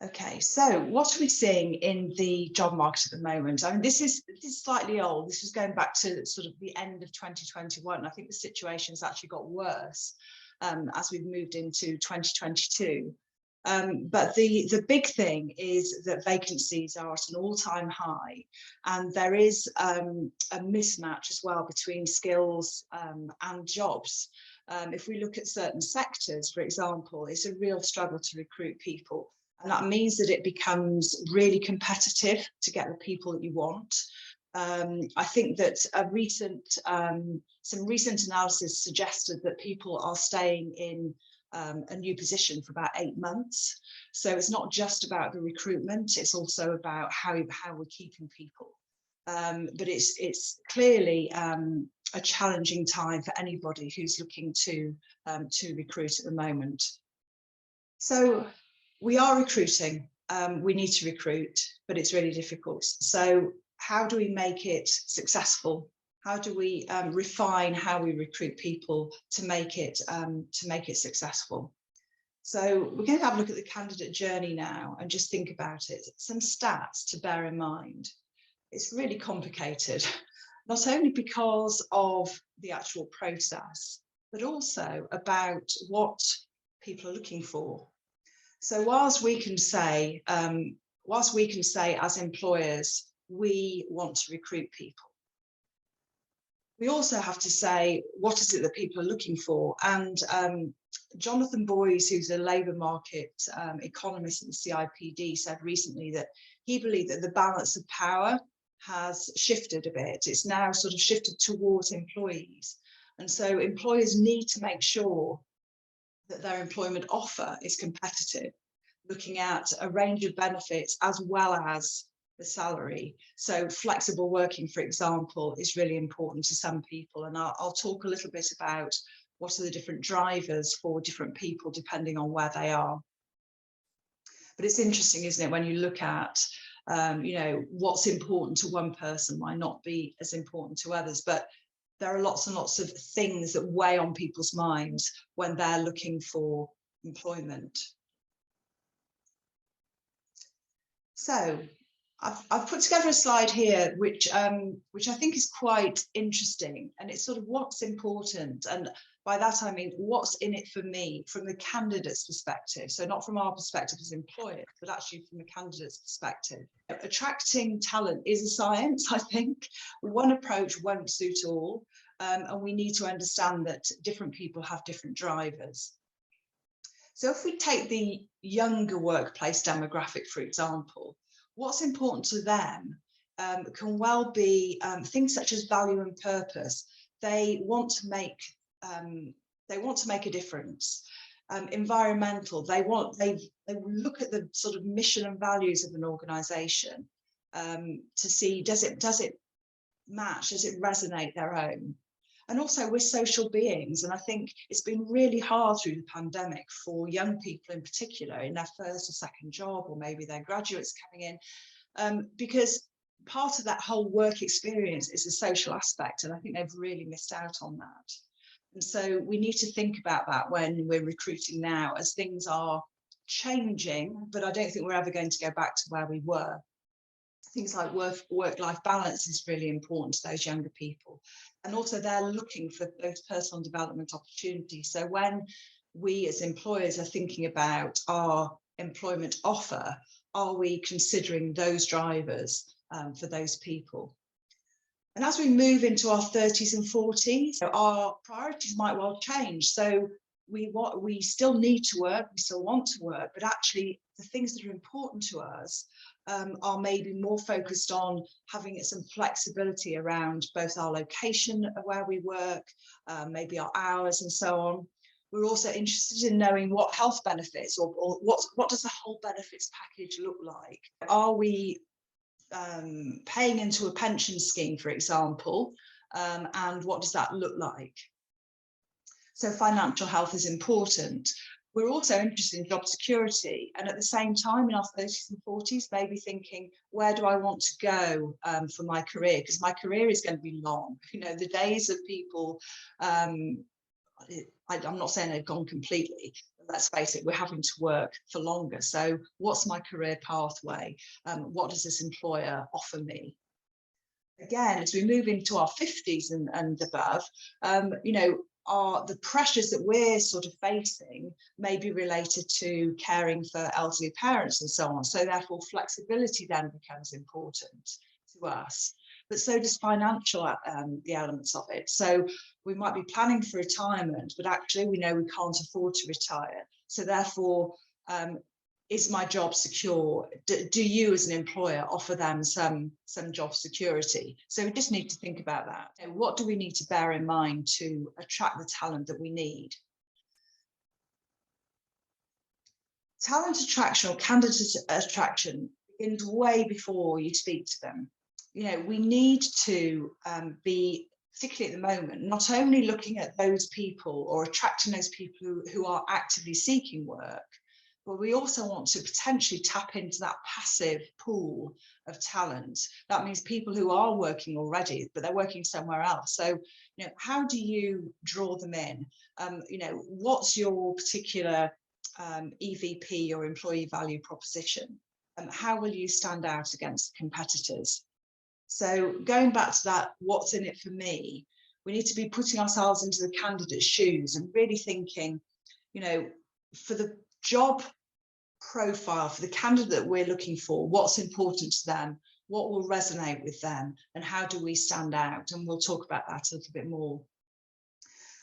Okay, so what are we seeing in the job market at the moment? I mean, this is slightly old. This is going back to sort of the end of 2021. I think the situation has actually got worse as we've moved into 2022. But the big thing is that vacancies are at an all-time high, and there is a mismatch as well between skills and jobs. If we look at certain sectors, for example, it's a real struggle to recruit people. And that means that it becomes really competitive to get the people that you want. I think that some recent analysis suggested that people are staying in a new position for about 8 months. So it's not just about the recruitment, it's also about how we're keeping people. But it's clearly a challenging time for anybody who's looking to recruit at the moment. So we are recruiting, we need to recruit, but it's really difficult. So how do we make it successful? How do we refine how we recruit people to make it successful? So we're going to have a look at the candidate journey now and just think about it. Some stats to bear in mind. It's really complicated, not only because of the actual process, but also about what people are looking for. So whilst we can say as employers, we want to recruit people, we also have to say, what is it that people are looking for? And Jonathan Boyes, who's a labour market economist at the CIPD, said recently that he believed that the balance of power has shifted a bit. It's now sort of shifted towards employees. And so employers need to make sure that their employment offer is competitive, looking at a range of benefits as well as the salary. So flexible working, for example, is really important to some people. And I'll talk a little bit about what are the different drivers for different people depending on where they are. But it's interesting, isn't it, when you look at, what's important to one person might not be as important to others. But there are lots and lots of things that weigh on people's minds when they're looking for employment. So I've put together a slide here, which I think is quite interesting, and it's sort of what's important. And by that, I mean, what's in it for me from the candidate's perspective. So not from our perspective as employers, but actually from the candidate's perspective. Attracting talent is a science, I think. One approach won't suit all. And we need to understand that different people have different drivers. So if we take the younger workplace demographic, for example, what's important to them can well be things such as value and purpose. They want to make a difference. Environmental, they look at the sort of mission and values of an organisation to see, does it match, does it resonate their own? And also we're social beings, and I think it's been really hard through the pandemic for young people in particular in their first or second job, or maybe they're graduates coming in, because part of that whole work experience is a social aspect, and I think they've really missed out on that. And so we need to think about that when we're recruiting now, as things are changing, but I don't think we're ever going to go back to where we were. Things like work-life balance is really important to those younger people. And also they're looking for those personal development opportunities. So when we as employers are thinking about our employment offer, are we considering those drivers for those people? And as we move into our 30s and 40s, our priorities might well change. So we still need to work, we still want to work, but actually the things that are important to us are maybe more focused on having some flexibility around both our location of where we work, maybe our hours and so on. We're also interested in knowing what health benefits or what does the whole benefits package look like? Are we paying into a pension scheme, for example, and what does that look like? So financial health is important. We're also interested in job security, and at the same time in our 30s and 40s, maybe thinking, where do I want to go for my career? Because my career is going to be long. You know, the days of people, I'm not saying they've gone completely, but let's face it, we're having to work for longer. So what's my career pathway? What does this employer offer me? Again, as we move into our 50s and above, you know, the pressures that we're sort of facing may be related to caring for elderly parents and so on. So therefore, flexibility then becomes important to us. But so does financial, the elements of it. So we might be planning for retirement, but actually we know we can't afford to retire. So therefore, is my job secure? Do you as an employer offer them some job security? So we just need to think about that. You know, what do we need to bear in mind to attract the talent that we need? Talent attraction or candidate attraction begins way before you speak to them. You know, we need to be, particularly at the moment, not only looking at those people or attracting those people who are actively seeking work, but we also want to potentially tap into that passive pool of talent. That means people who are working already, but they're working somewhere else. So, you know, how do you draw them in? You know, what's your particular EVP or employee value proposition? How will you stand out against competitors? So going back to that, what's in it for me? We need to be putting ourselves into the candidate's shoes and really thinking, you know, for the job profile, for the candidate that we're looking for, what's important to them, what will resonate with them, and how do we stand out? And we'll talk about that a little bit more.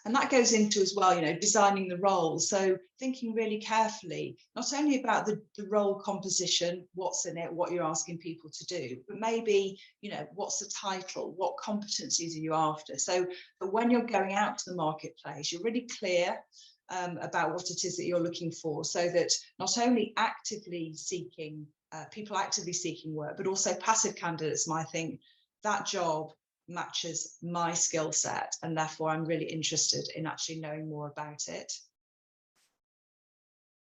And that goes into as well, you know, designing the role. So thinking really carefully, not only about the role composition, what's in it, what you're asking people to do, but maybe, you know, what's the title, what competencies are you after? So that when you're going out to the marketplace, you're really clear about what it is that you're looking for, so that not only actively seeking, people actively seeking work, but also passive candidates might think that job matches my skill set, and therefore I'm really interested in actually knowing more about it.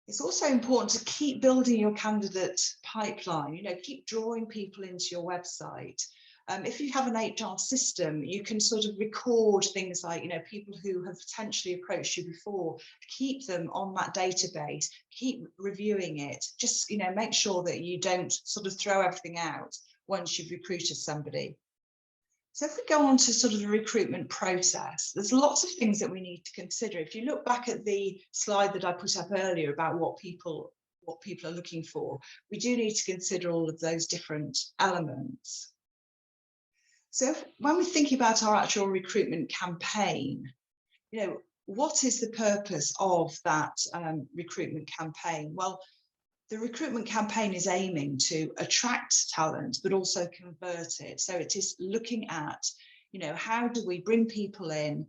It's also important to keep building your candidate pipeline, you know, keep drawing people into your website. If you have an HR system, you can sort of record things like, you know, people who have potentially approached you before, keep them on that database, keep reviewing it, just, you know, make sure that you don't sort of throw everything out once you've recruited somebody. So if we go on to sort of the recruitment process, there's lots of things that we need to consider. If you look back at the slide that I put up earlier about what people are looking for, we do need to consider all of those different elements. So when we're thinking about our actual recruitment campaign, you know, what is the purpose of that recruitment campaign? Well, the recruitment campaign is aiming to attract talent, but also convert it. So it is looking at, you know, how do we bring people in?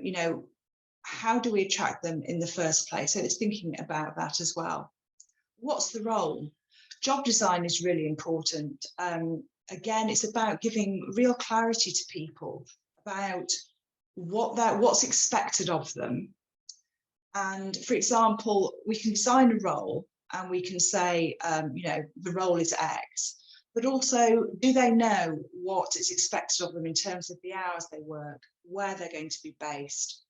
You know, how do we attract them in the first place? So it's thinking about that as well. What's the role? Job design is really important. Again, it's about giving real clarity to people about what's expected of them. And for example, we can design a role and we can say, you know, the role is X, but also, do they know what is expected of them in terms of the hours they work, where they're going to be based?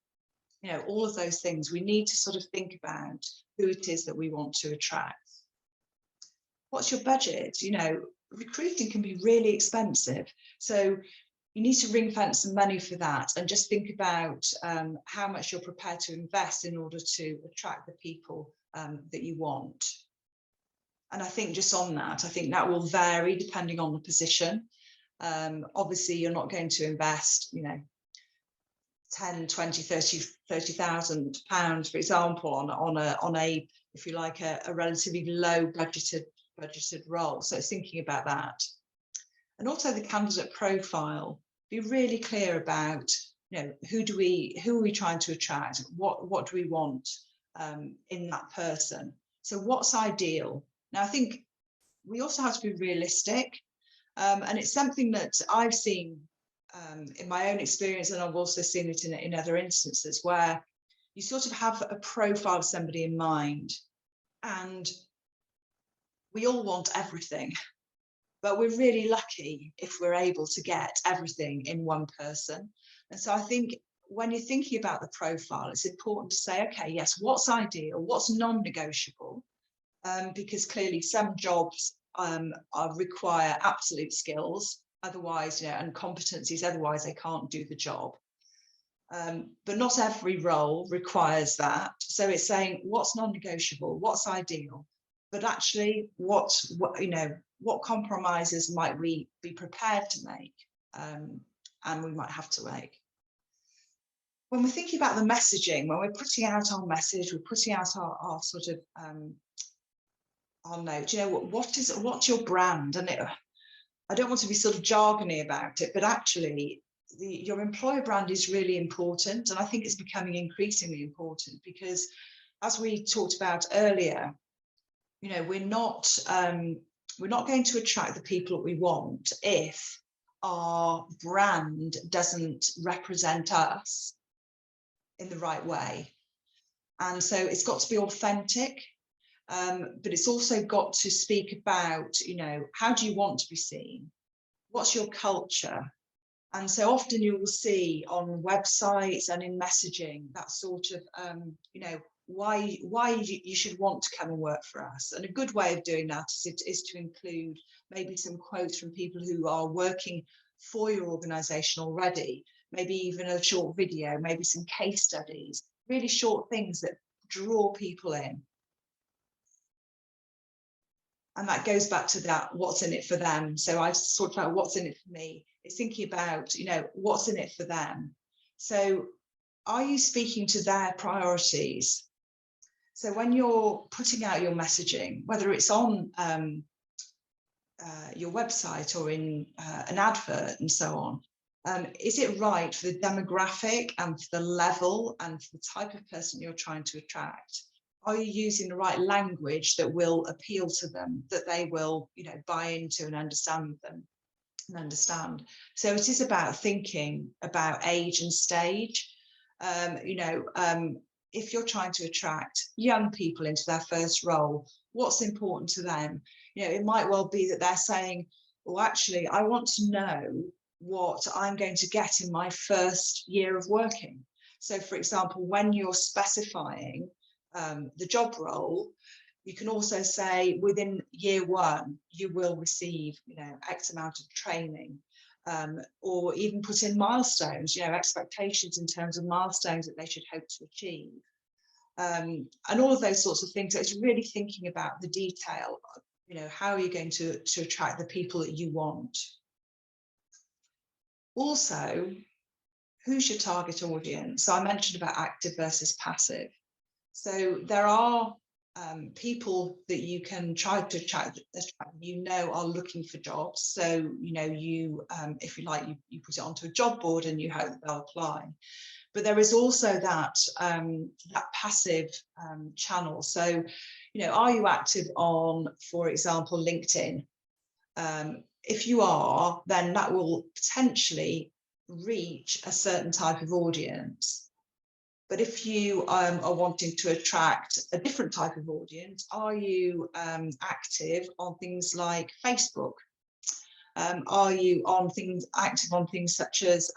You know, all of those things we need to sort of think about who it is that we want to attract. What's your budget? You know, recruiting can be really expensive. So you need to ring fence some money for that and just think about how much you're prepared to invest in order to attract the people that you want. And I think just on that, I think that will vary depending on the position. Obviously, you're not going to invest, you know, 10, 20, 30,000 pounds, for example, on a, if you like, a relatively low budgeted role. So it's thinking about that. And also the candidate profile. Be really clear about, you know, who are we trying to attract? What do we want in that person? So what's ideal? Now, I think we also have to be realistic, and it's something that I've seen in my own experience, and I've also seen it in other instances where you sort of have a profile of somebody in mind, and we all want everything. But we're really lucky if we're able to get everything in one person. And so I think when you're thinking about the profile, it's important to say, okay, yes, what's ideal, what's non-negotiable, because clearly some jobs require absolute skills, otherwise, and competencies, otherwise they can't do the job. But not every role requires that. So it's saying what's non-negotiable, what's ideal, but actually what compromises might we be prepared to make, and we might have to make. When we're thinking about the messaging, when we're putting out our message, we're putting out our sort of our note, what's your brand? And I don't want to be sort of jargony about it, but actually your employer brand is really important. And I think it's becoming increasingly important because, as we talked about earlier, we're not going to attract the people that we want if our brand doesn't represent us in the right way. And so it's got to be authentic, but it's also got to speak about, how do you want to be seen? What's your culture? And so often you will see on websites and in messaging that sort of, why you should want to come and work for us. And a good way of doing that is to include maybe some quotes from people who are working for your organisation already, maybe even a short video, maybe some case studies, really short things that draw people in. And that goes back to that, what's in it for them. So I talked about what's in it for me. It's thinking about, what's in it for them. So are you speaking to their priorities? So when you're putting out your messaging, whether it's on your website or in an advert and so on, is it right for the demographic and for the level and for the type of person you're trying to attract? Are you using the right language that will appeal to them, that they will, buy into and understand them and understand? So it is about thinking about age and stage. If you're trying to attract young people into their first role, what's important to them? It might well be that they're saying, well, actually, I want to know what I'm going to get in my first year of working. So, for example, when you're specifying the job role, you can also say within year one, you will receive, X amount of training, or even put in milestones, expectations in terms of milestones that they should hope to achieve. And all of those sorts of things. So it's really thinking about the detail, how are you going to attract the people that you want? Also, who's your target audience? So I mentioned about active versus passive. So there are people that you can try to attract, are looking for jobs. So, if you like, you put it onto a job board and you hope that they'll apply. But there is also that passive channel. So, are you active on, for example, LinkedIn? If you are, then that will potentially reach a certain type of audience. But if you are wanting to attract a different type of audience, are you active on things like Facebook? Are you active on things such as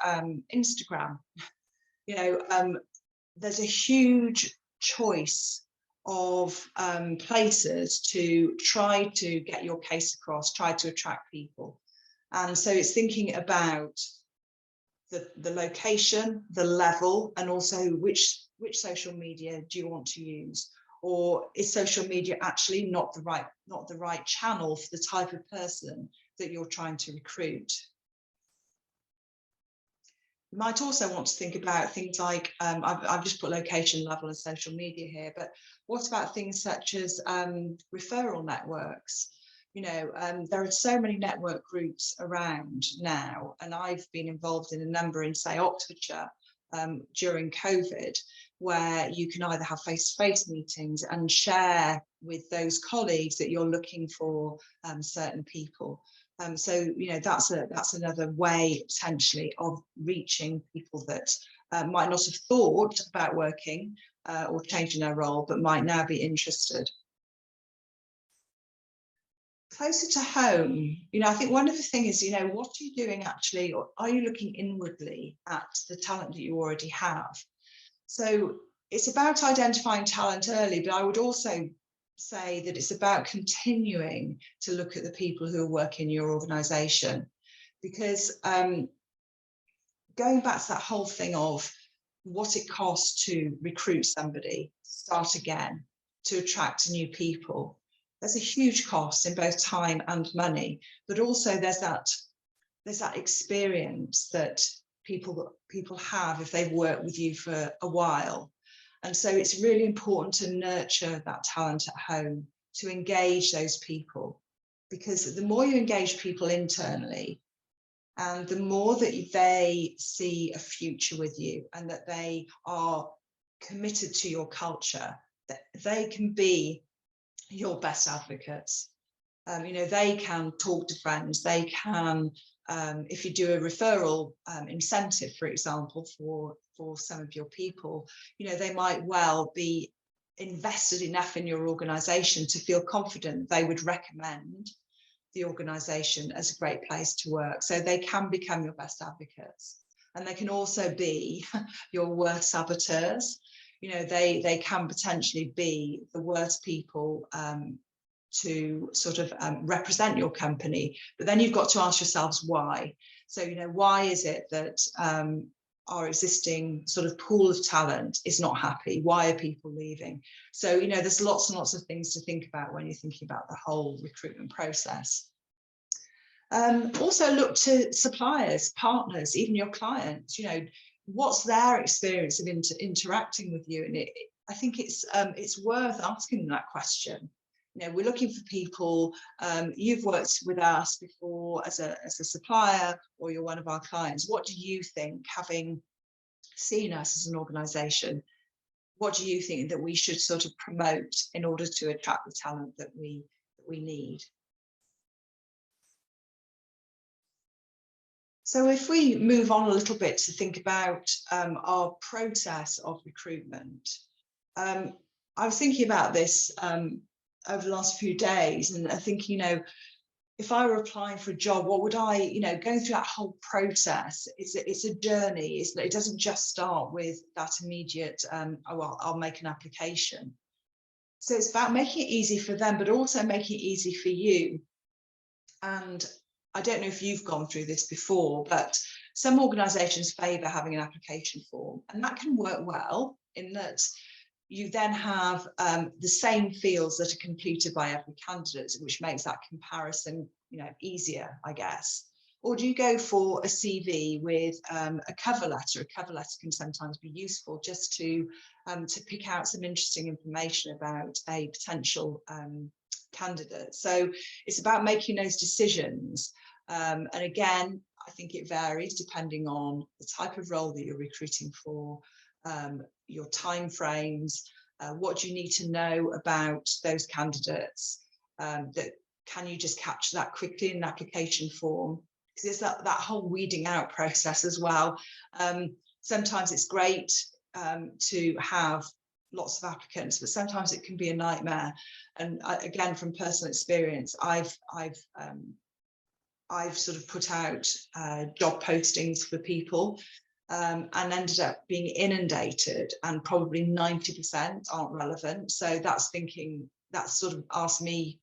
Instagram? There's a huge choice of places to try to get your case across, try to attract people. And so it's thinking about the location, the level, and also which social media do you want to use? Or is social media actually not the right channel for the type of person that you're trying to recruit? You might also want to think about things like, I've just put location, level and social media here, but what about things such as referral networks? There are so many network groups around now, and I've been involved in a number in, say, Oxfordshire during COVID, where you can either have face-to-face meetings and share with those colleagues that you're looking for certain people. So, that's another way potentially of reaching people that might not have thought about working or changing their role, but might now be interested. Closer to home, I think one of the things is, what are you doing actually, or are you looking inwardly at the talent that you already have? So it's about identifying talent early, but I would also say that it's about continuing to look at the people who are working in your organisation, because going back to that whole thing of what it costs to recruit somebody, start again, to attract new people, there's a huge cost in both time and money, but also there's that experience that people have if they've worked with you for a while. And so it's really important to nurture that talent at home, to engage those people, because the more you engage people internally, and the more that they see a future with you and that they are committed to your culture, that they can be your best advocates. They can talk to friends, they can, if you do a referral incentive, for example, for some of your people, they might well be invested enough in your organisation to feel confident they would recommend the organisation as a great place to work. So they can become your best advocates, and they can also be your worst saboteurs. They can potentially be the worst people to sort of represent your company. But then you've got to ask yourselves why. So, why is it that our existing sort of pool of talent is not happy? Why are people leaving? So, there's lots and lots of things to think about when you're thinking about the whole recruitment process. Also look to suppliers, partners, even your clients. What's their experience of interacting with you? And I think it's worth asking that question. We're looking for people. You've worked with us before as a supplier, or you're one of our clients. What do you think, having seen us as an organisation, what do you think that we should sort of promote in order to attract the talent that we need? So if we move on a little bit to think about our process of recruitment, I was thinking about this over the last few days, and I think, if I were applying for a job, what would I, going through that whole process, it's a journey. It doesn't just start with that immediate, I'll make an application. So it's about making it easy for them, but also making it easy for you. And I don't know if you've gone through this before, but some organisations favour having an application form, and that can work well in that you then have the same fields that are completed by every candidate, which makes that comparison, easier, I guess. Or do you go for a CV with a cover letter? A cover letter can sometimes be useful just to pick out some interesting information about a potential candidate. So it's about making those decisions. And again, I think it varies depending on the type of role that you're recruiting for, your time-frames, what do you need to know about those candidates, that can you just capture that quickly in an application form? Because there's that whole weeding out process as well. Sometimes it's great to have lots of applicants, but sometimes it can be a nightmare. And again, from personal experience, I've sort of put out job postings for people and ended up being inundated, and probably 90% aren't relevant. So that's sort of asked me,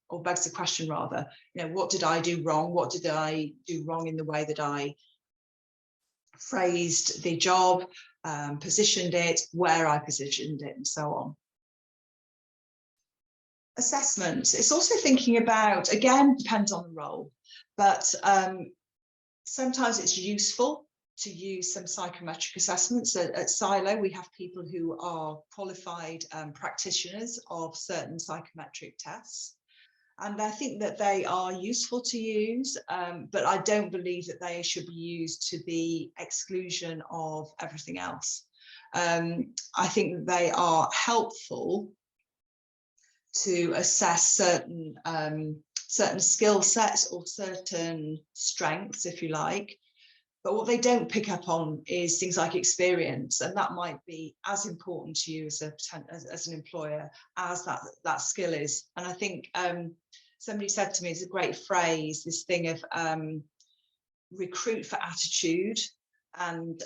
or begs the question rather, what did I do wrong? What did I do wrong in the way that I phrased the job, positioned it, where I positioned it, and so on. Assessments. It's also thinking about, again, depends on the role, but sometimes it's useful to use some psychometric assessments. At SYLO, we have people who are qualified practitioners of certain psychometric tests. And I think that they are useful to use, but I don't believe that they should be used to the exclusion of everything else. I think that they are helpful to assess certain skill sets or certain strengths, if you like. But what they don't pick up on is things like experience, and that might be as important to you as an employer as that skill is. And I think somebody said to me, it's a great phrase, this thing of recruit for attitude and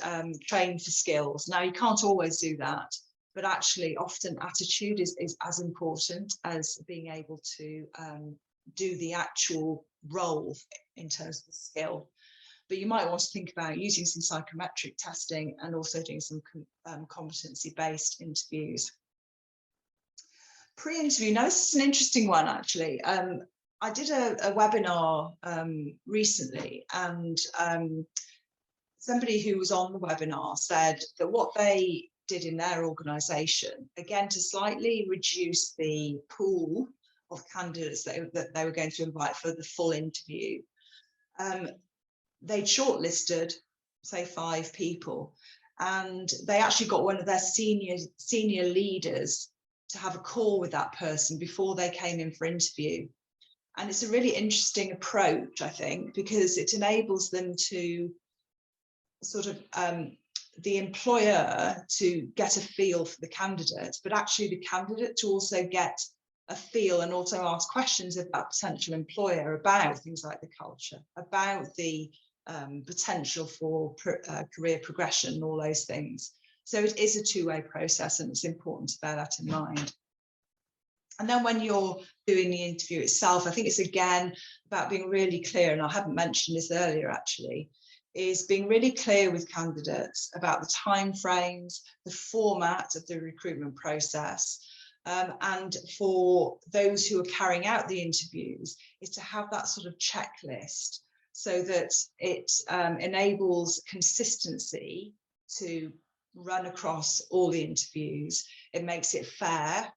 train for skills. Now, you can't always do that, but actually often attitude is as important as being able to do the actual role in terms of the skill. But you might want to think about using some psychometric testing and also doing some competency-based interviews. Pre-interview, now this is an interesting one actually. I did a webinar recently, and somebody who was on the webinar said that what they did in their organisation, again, to slightly reduce the pool of candidates that they were going to invite for the full interview, they'd shortlisted, say, 5 people, and they actually got one of their senior leaders to have a call with that person before they came in for interview. And it's a really interesting approach, I think, because it enables them to sort of the employer to get a feel for the candidate, but actually the candidate to also get a feel and also ask questions of that potential employer about things like the culture, about the potential for career progression and all those things. So it is a two-way process, and it's important to bear that in mind. And then when you're doing the interview itself, I think it's again about being really clear, and I haven't mentioned this earlier actually, is being really clear with candidates about the timeframes, the format of the recruitment process, and for those who are carrying out the interviews, is to have that sort of checklist so that it enables consistency to run across all the interviews. It makes it fair.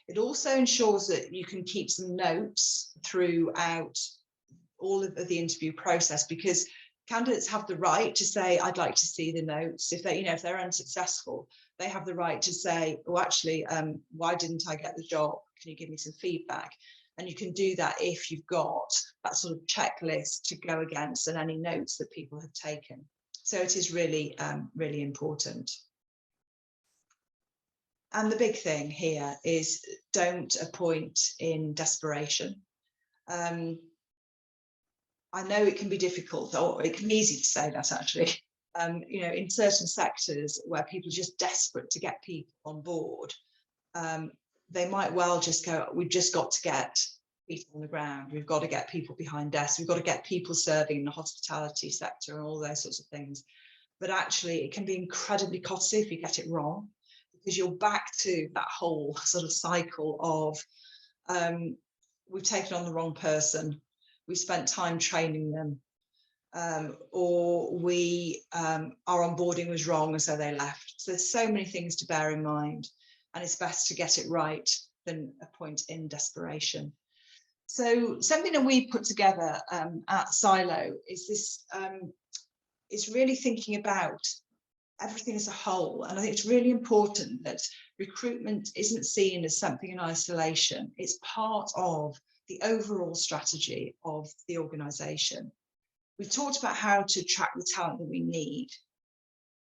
It also ensures that you can keep some notes throughout all of the interview process, because candidates have the right to say, I'd like to see the notes. If they, if they're unsuccessful, they have the right to say, oh, actually, why didn't I get the job? Can you give me some feedback? And you can do that if you've got that sort of checklist to go against and any notes that people have taken. So it is really, really important. And the big thing here is don't appoint in desperation. I know it can be difficult, or it can be easy to say that actually. In certain sectors where people are just desperate to get people on board, they might well just go, we've just got to get people on the ground. We've got to get people behind desks. We've got to get people serving in the hospitality sector and all those sorts of things. But actually, it can be incredibly costly if you get it wrong, because you're back to that whole sort of cycle of we've taken on the wrong person, we spent time training them, or our onboarding was wrong and so they left. So there's so many things to bear in mind, and it's best to get it right than appoint in desperation. So something that we put together at SYLO is this, is really thinking about everything as a whole. And I think it's really important that recruitment isn't seen as something in isolation. It's part of the overall strategy of the organisation. We've talked about how to attract the talent that we need.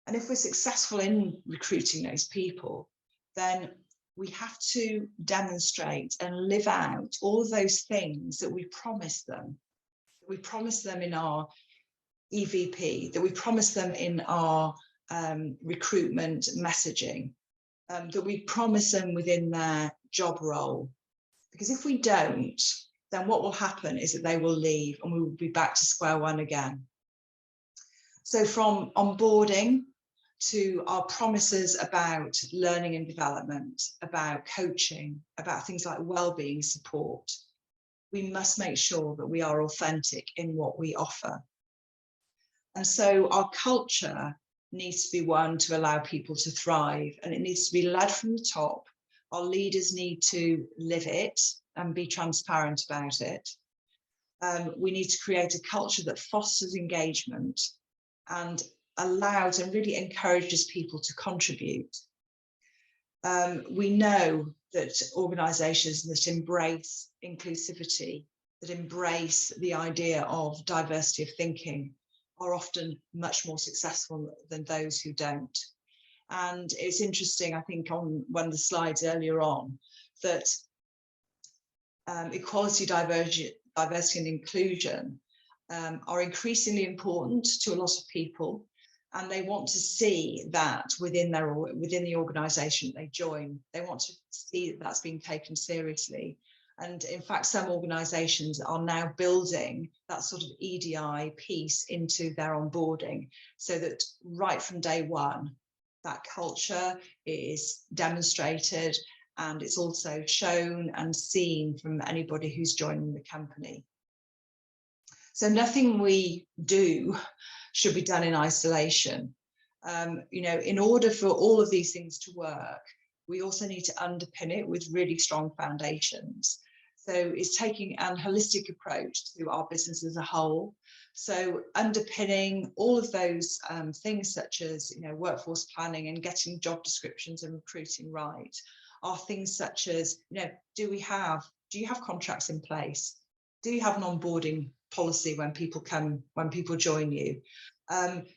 And if we're successful in recruiting those people, then we have to demonstrate and live out all of those things that we promised them. We promised them in our EVP, that we promised them in our recruitment messaging, that we promise them within their job role. Because if we don't, then what will happen is that they will leave and we will be back to square one again. So from onboarding to our promises about learning and development, about coaching, about things like wellbeing support, we must make sure that we are authentic in what we offer. And so our culture needs to be one to allow people to thrive, and it needs to be led from the top. Our leaders need to live it and be transparent about it. We need to create a culture that fosters engagement and allows and really encourages people to contribute. We know that organisations that embrace inclusivity, that embrace the idea of diversity of thinking, are often much more successful than those who don't. And it's interesting, I think, on one of the slides earlier on, that equality, diversity and inclusion are increasingly important to a lot of people, and they want to see that within the organisation they join. They want to see that that's being taken seriously. And in fact, some organisations are now building that sort of EDI piece into their onboarding, so that right from day one, that culture is demonstrated and it's also shown and seen from anybody who's joining the company. So nothing we do should be done in isolation. You know, in order for all of these things to work, we also need to underpin it with really strong foundations. So it's taking a holistic approach to our business as a whole. So underpinning all of those things such as, you know, workforce planning and getting job descriptions and recruiting right are things such as, you know, do you have contracts in place? Do you have an onboarding policy when people join you?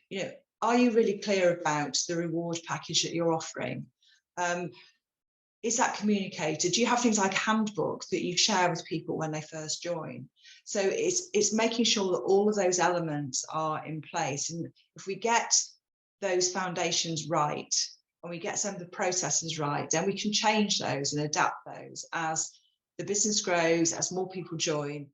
You know, are you really clear about the reward package that you're offering? Is that communicated? Do you have things like a handbook that you share with people when they first join? So it's making sure that all of those elements are in place. And if we get those foundations right, and we get some of the processes right, then we can change those and adapt those as the business grows, as more people join,